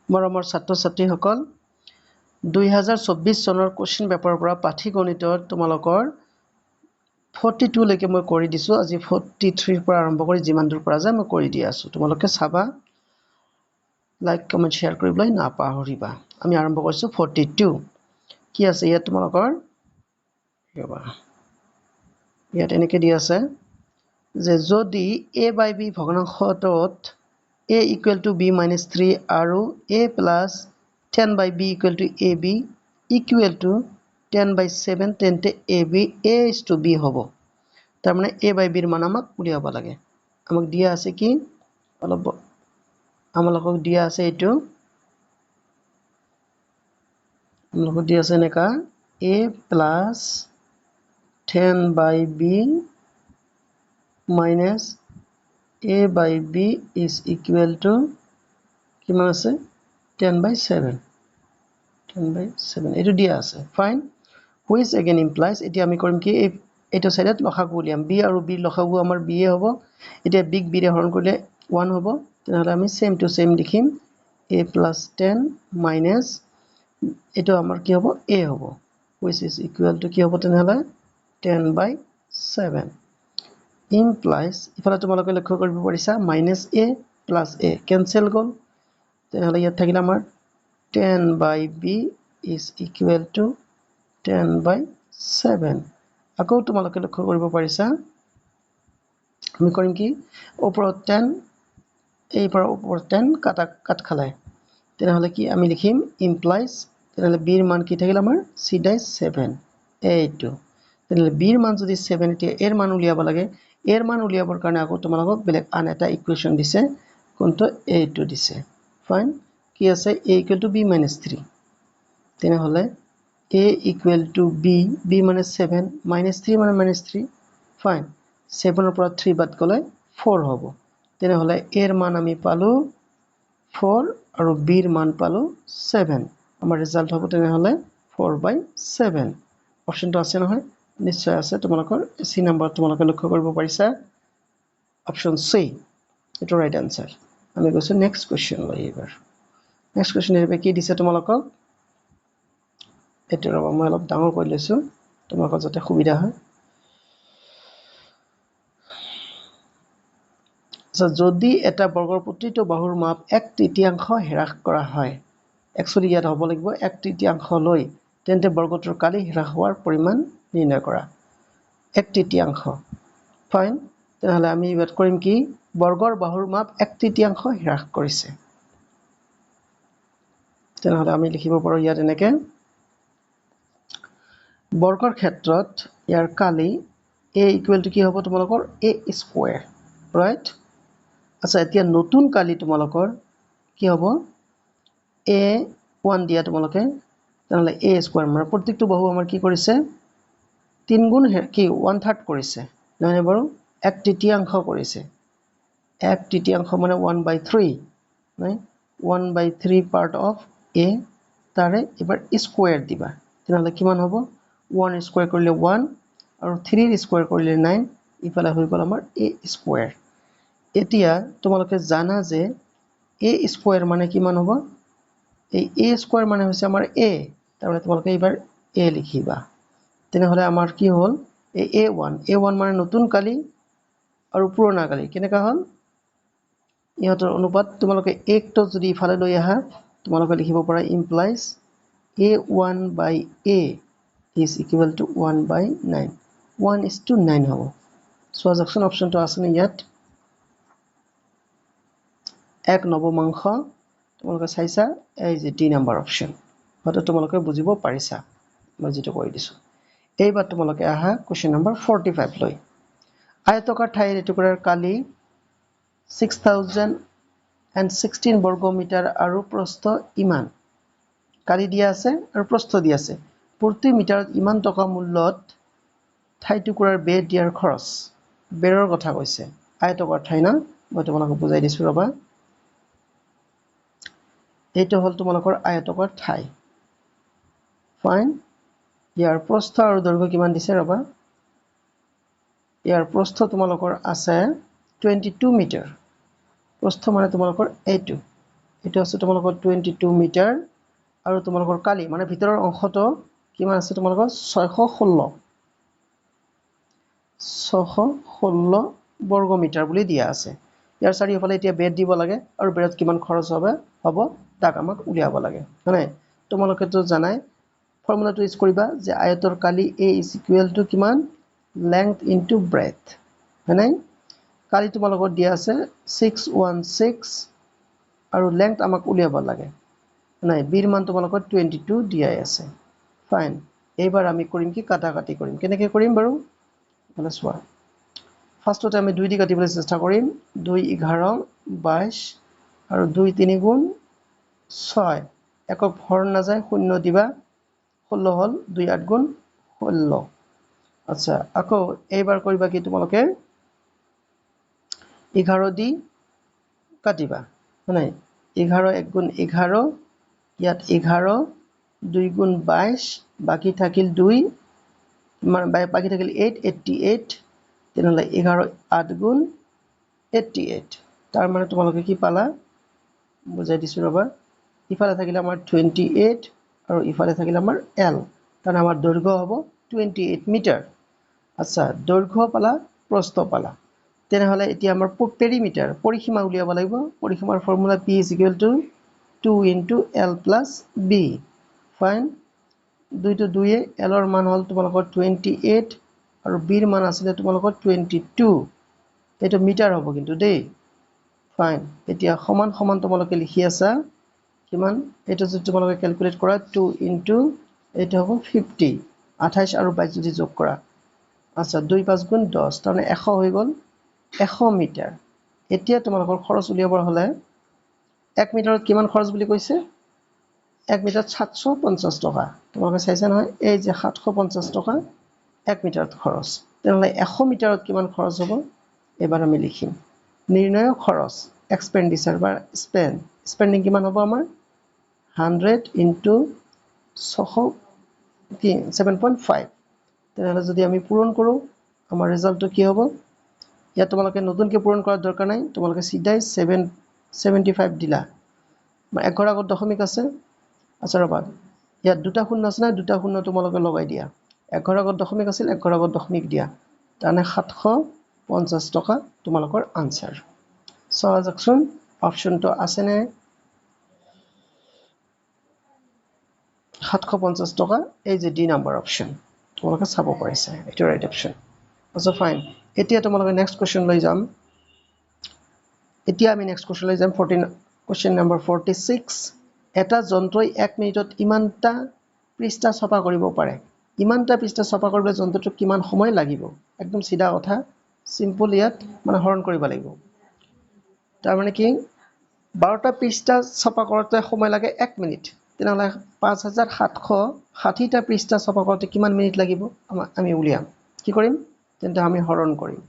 মৰমৰ ছাত্ৰ ছাত্ৰীসকল 2024 চনৰ কোশ্চিন পেপাৰৰ পৰা পাঠীগণিতৰ তোমালোকৰ 42 লৈকে মই কৰি দিছো আজি 43 পৰা আৰম্ভ কৰি যিমান দূৰ পৰা যায় মই কৰি দি আছো তোমালোকে চাবা লাইক কমেন্ট শেয়াৰ কৰিবলৈ নাপাহৰিবা আমি আৰম্ভ কৰিছো 42 কি আছে ইয়াত তোমালোকৰ ইয়াত এনেকৈ দি আছে যে যদি a by b ভগ্নাংশটোত a equal to b minus 3 আৰু a plus 10 by b equal to ab equal to 10 by 7 তেন্তে ab a is to b হ'ব তাৰ মানে a by b ৰ মান আমাক উলিয়াব লাগে আমাক দিয়া আছে কি অলপ আমালোকক দিয়া আছে এইটো আমালোকক দিয়া আছে এনেকা a plus 10 by b minus a by b is equal to কিমান আছে 10 by 7 10 by 7 এটো দিয়া আছে ফাইন which again implies এতিয়া আমি কৰিম কি এইটো সাইডত লসাগু উলিয়াম b আৰু b লসাগু আমাৰ b এ হ'ব এতিয়া b b ৰে হৰণ কৰিলে 1 হ'ব তেনেহলে আমি সেম টু সেম লিখিম a plus 10 minus এটো আমাৰ কি হ'ব a হ'ব which is equal to কি হ'ব তেনেহলে 10 by 7 implies ইফালে তোমালোকে লক্ষ্য কৰিব পাৰিছা minus a plus a cancel গল তেনেহলে ইয়াত থাকিলে আমাৰ 10 by b is equal to 10 by 7 আকৌ তোমালোকে লক্ষ্য কৰিব পাৰিছা আমি কৰিম কি ওপৰত 10 এই পৰা ওপৰত 10 কাট খালে তেনেহলে কি আমি লিখিম implies তেনেহলে b ৰ মান কি থাকিল আমাৰ c dash 7 এইটো তেনেহলে b ৰ মান যদি 7 এতিয়া এৰ মান উলিয়াব লাগে এৰ মান উলিয়াবৰ কাৰণে আকৌ তোমালোকক বেলেগ আন এটা ইকুৱেচন দিছে কোনটো এইটো দিছে ফাইন কি আছে a equal to b minus 3 তেনেহলে a equal to b b মানে 7 minus 3 মানে minus 3 ফাইন 7 ৰ পৰা 3 বাদ গলে 4 হ'ব তেনেহলে এৰ মান আমি পালো 4 আৰু b ৰ মান পালো 7 আমাৰ ৰিজাল্ট হ'ব তেনেহলে 4/7 অপচনটো আছে নহয় নিশ্চয় আছে তোমালোকৰ সি নাম্বাৰ তোমালোকে লক্ষ্য কৰিব পাৰিছা অপচন সি এটো ৰাইট আনসাৰ আমি গৈছো নেক্সট কোশ্চেন লৈ এবাৰ নেক্সট কোশ্চেন এবাৰ কি দিছে তোমালোকক এটো ৰব মই অলপ ডাঙৰ কৰি লৈছো তোমালোকৰ যাতে সুবিধা হয় যদি এটা বৰ্গৰ প্ৰতিটো বাহুৰ মাপ 1/3 হ্ৰাস কৰা হয় একচুয়ালি ইয়াত হ'ব লাগিব 1/3 লৈ তেন্তে বৰ্গটোৰ কালি হ্ৰাস হোৱাৰ পৰিমাণ নিৰ্ণয় কৰা 1/3 ফাইন তেনেহলে আমি ইয়াত কৰিম কি বৰ্গৰ বাহুৰ মাপ 1/3 হ্ৰাস কৰিছে তেনেহলে আমি লিখিব পাৰো ইয়াত এনেকে বৰ্গৰ ক্ষেত্ৰত ইয়াৰ কালি a ইকুৱেল টু কি হ'ব তোমালোকৰ a স্কয়াৰ ৰাইট আচ্ছা এতিয়া নতুন কালি তোমালোকৰ কি হ'ব a 1 দিয়া তোমালোকে তেনেহলে a স্কয়াৰ মানে প্ৰত্যেকটো বাহু আমাৰ কি কৰিছে 3 গুণ কি 1/3 কৰিছে নহয় বাৰু 1/3 কৰিছে 1/3 মানে 1/3 নাই 1/3 পাৰ্ট অফ a তাৰে এবাৰ স্কয়াৰ দিবা তেনেহলে কিমান হ'ব 1 স্কয়াৰ কৰিলে 1 আৰু 3 স্কয়াৰ কৰিলে 9 ইফালে হৈ গল আমাৰ a স্কয়াৰ এতিয়া তোমালোকে জানা যে a স্কয়াৰ মানে কিমান হ'ব এই a স্কয়াৰ মানে হৈছে আমাৰ a তাৰমানে তোমালোকে এবাৰ a লিখিবা তেনেহলে আমাৰ কি হ'ল এই a1 মানে নতুন কালি আৰু পুৰণা কালি কেনেকা হ'ল ইহঁতৰ অনুপাত তোমালোকে 1 টো যদি ইফালে লৈ আহা তোমালোকে লিখিব পাৰা implies a1/a is equal to 1/9 1:9 হ'ব সো যাকচোন অপচনটো আছে নে ইয়াত এক নৱমাংশ তোমালোকে চাইছা এই যে ডি নাম্বাৰ অপচন হয়তো তোমালোকে বুজিব পাৰিছা মই যেটো কৈ দিছো এইবাৰ তোমালোকে আহা কোশ্চেন নম্বৰ 45 লৈ আয়তকাৰ ঠাইৰ এটুকুৰাৰ কালি 6016 বৰ্গ মিটাৰ আৰু প্ৰস্থ ইমান কালি দিয়া আছে আৰু প্ৰস্থ দিয়া আছে প্ৰতি মিটাৰত ইমান টকা মূল্যত ঠাই টুকুৰাৰ বেৰ দিয়াৰ খৰচ বেৰৰ কথা কৈছে আয়তকাৰ ঠাই না মই তোমালোকক বুজাই দিছো ৰবা এইটো হল তোমালোকৰ আয়তকাৰ ঠাই ফাইন ইয়াৰ প্ৰস্থ আৰু দৈৰ্ঘ্য কিমান দিছে ৰবা ইয়াৰ প্ৰস্থ তোমালোকৰ আছে 22 মিটাৰ প্ৰস্থ মানে তোমালোকৰ এইটো এটা আছে তোমালোকৰ 22 মিটাৰ আৰু তোমালোকৰ কালি মানে ভিতৰৰ অংশটো কিমান আছে তোমালোকৰ 616 বৰ্গ মিটাৰ বুলি দিয়া আছে ইয়াৰ চাৰিওফালে এতিয়া বেদ দিব লাগে আৰু বেৰত কিমান খৰচ হ'ব তাক আমাক উলিয়াব লাগে মানে তোমালোকে তো জানাই ফৰ্মুলাটো ইউজ কৰিবা যে আয়তৰ কালি A is equal to কিমান length into breadth মানে কালি তোমালোকৰ দিয়া আছে 616 আৰু length আমাক উলিয়াব লাগে নাই b ৰ মান তোমালোকৰ 22 দিয়াই আছে ফাইন এইবাৰ আমি কৰিম কি কাটাকাটি কৰিম কেনেকৈ কৰিম বাৰু মানে চোৱা ফাৰ্ষ্টতে আমি 2 দি কাটিবলৈ চেষ্টা কৰিম 2 11 22 আৰু 2 3 গুণ 6 একক হৰণ নাযায় শূন্য দিবা 16 হল 2 8 গুণ 16 আচ্ছা আকৌ এইবাৰ কৰিবা কি তোমালোকে 11 দি কাটিবা মানে 11 1 গুণ 11 ইয়াত 11 2 গুণ 22 বাকি থাকিল 2 মানে বাকি থাকিল 8 88 তেনেহলে 11 8 গুণ 88 তাৰ মানে তোমালোকে কি পালা বুজাই দিছো ৰবা ইফালে থাকিল আমাৰ 28 আৰু ইফালে থাকিল আমাৰ L কাৰণ আমাৰ দৈৰ্ঘ্য হ'ব 28 মিটাৰ আচ্ছা দৈৰ্ঘ্য পালা প্ৰস্থ পালা তেনেহলে এতিয়া আমাৰ পেৰিমিটাৰ পৰিসীমা উলিয়াব লাগিব পৰিসীমাৰ formula P is equal to 2 into L plus B ফাইন 2 to 2 এ L ৰ মান হল তোমালোকৰ 28 আৰু B ৰ মান আছিল তোমালোকৰ 22 এটা মিটাৰ হ'ব কিন্তু দেই ফাইন এতিয়া সমান সমান তোমালোকে লিখি আছা কিমান এটা যদি তোমালোকে ক্যালকুলেট কৰা 2 into এটা হ'ব 50 28 আৰু 22 যদি যোগ কৰা আচ্ছা 2 5 গুণ 10 তাৰমানে 100 হৈ গ'ল 100 মিটাৰ এতিয়া তোমালোকৰ খৰচ উলিয়াবৰ হলে 1 মিটাৰত কিমান খৰচ বুলি কৈছে 1 মিটাৰত 750 টকা তোমালোকে চাইছা নহয় এই যে 750 টকা 1 মিটাৰত খৰচ তেনেহলে 100 মিটাৰত কিমান খৰচ হ'ব এবাৰ আমি লিখিম নিৰ্ণয় খৰচ এক্সপেন্ডিচাৰ বা স্পেন্ডিং কিমান হ'ব আমাৰ 100 into 7.5 তেনেহলে যদি আমি পূৰণ কৰো আমাৰ ৰিজাল্টটো কি হ'ব ইয়াত তোমালোকে নতুনকৈ পূৰণ কৰাৰ দৰকাৰ নাই তোমালোকে সিধাই 75 দিলা মানে 1 ঘৰ আগত দশমিক আছে আচ্ছা ৰবা ইয়াত দুটা শূন্য আছে না দুটা শূন্য তোমালোকে লগাই দিয়া 1 ঘৰ আগত দশমিক আছিল 1 ঘৰ আগত দশমিক দিয়া তাৰমানে 750 টকা তোমালোকৰ আনসাৰ সহজ অপচন অপচনটো আছে নে 750 টকা এই যে ডি নাম্বাৰ অপচন তোমালোকে চাব পাৰিছা এটা ৰাইট অপচন আচ্ছা ফাইন এতিয়া তোমালোকে নেক্সট কোৱেশ্চন লৈ যাম এতিয়া আমি নেক্সট কোৱেশ্চন লৈ যাম 14 কোৱেশ্চন নম্বৰ 46 এটা যন্ত্ৰই 1 মিনিটত ইমানটা পৃষ্ঠা ছপা কৰিব পাৰে ইমানটা পৃষ্ঠা ছপা কৰিবলৈ যন্ত্ৰটো কিমান সময় লাগিব একদম সিধা কথা সিম্পল ইয়াত মানে হৰণ কৰিব লাগিব তাৰ মানে কি 12টা পৃষ্ঠা ছপা কৰোতে সময় লাগে 1 মিনিট তেনেহলে 5760টা পৃষ্ঠা ছপা কৰোতে কিমান মিনিট লাগিব আমি উলিয়াম কি কৰিম তেন্তে আমি হৰণ কৰিম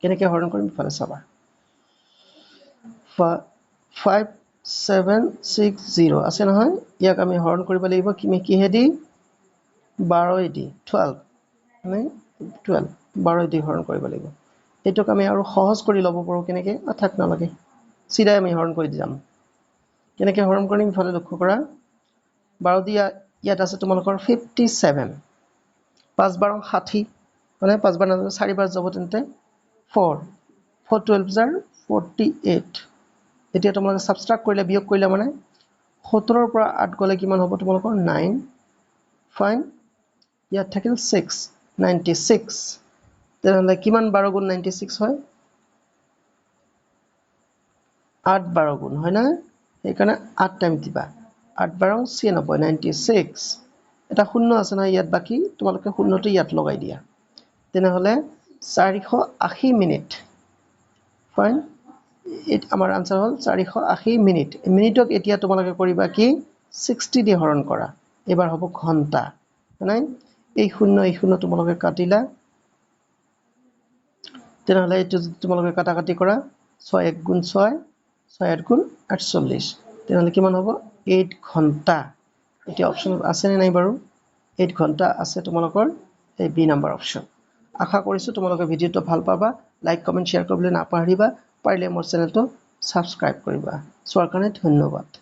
কেনেকৈ হৰণ কৰিম ফালে চাবা 5760 আছে নহয় ইয়াক আমি হৰণ কৰিব লাগিব কিহেদি 12 দি 12 মানে 12 দি হৰণ কৰিব লাগিব এটোক আমি আৰু সহজ কৰি লব পাৰো কেনেকৈ অথাক নালাগে সিধাই আমি হৰণ কৰি যাম কেনেকৈ হৰণ কৰিম ফালে লক্ষ্য কৰা 12 দি ইয়াত আছে তোমালোকৰ 57 5 12 60 মানে 5 বাৰ 4 বাৰ যাব তেন্তে 4 4 12 জাৰ 48 এতিয়া তোমালোকে সাবট্ৰাক্ট কৰিলে বিয়োগ কৰিলে মানে 17 ৰ পৰা 8 গলে কিমান হ'ব তোমালোকৰ 9 ফাইন ইয়াত থাকিল 6 96 তেনেহলে কিমান 12 গুণ 96 হয় 8 12 গুণ হয় না সেইকাৰণে 8 টাইম দিবা 8 12 96 এটা শূন্য আছে না ইয়াত বাকি তোমালোকে শূন্যটো ইয়াত লগাই দিয়া তেনেহলে 480 মিনিট ফাইন আমাৰ আনসাৰ হল 480 মিনিট মিনিটক এতিয়া তোমালোকে কৰিবা কি 60 দি হৰণ কৰা এবাৰ হ'ব ঘন্টা নাই এই শূন্য তোমালোকে কাটিলা তেনেহলে এইটো তোমালোকে কাটাকাটি কৰা 6 1 গুণ 6 6 8 গুণ 48 তেনেহলে কিমান হ'ব 8 ঘন্টা এতিয়া অপচন আছে নে নাই বাৰু 8 ঘন্টা আছে তোমালোকৰ এই বি নাম্বাৰ অপচন আশা কৰিছো তোমালোকে ভিডিওটো ভাল পাবা লাইক কমেন্ট শেয়াৰ কৰিবলৈ নাপাহৰিবা পাৰিলে মোৰ চেনেলটো ছাবস্ক্ৰাইব কৰিবা চোৱাৰ কাৰণে ধন্যবাদ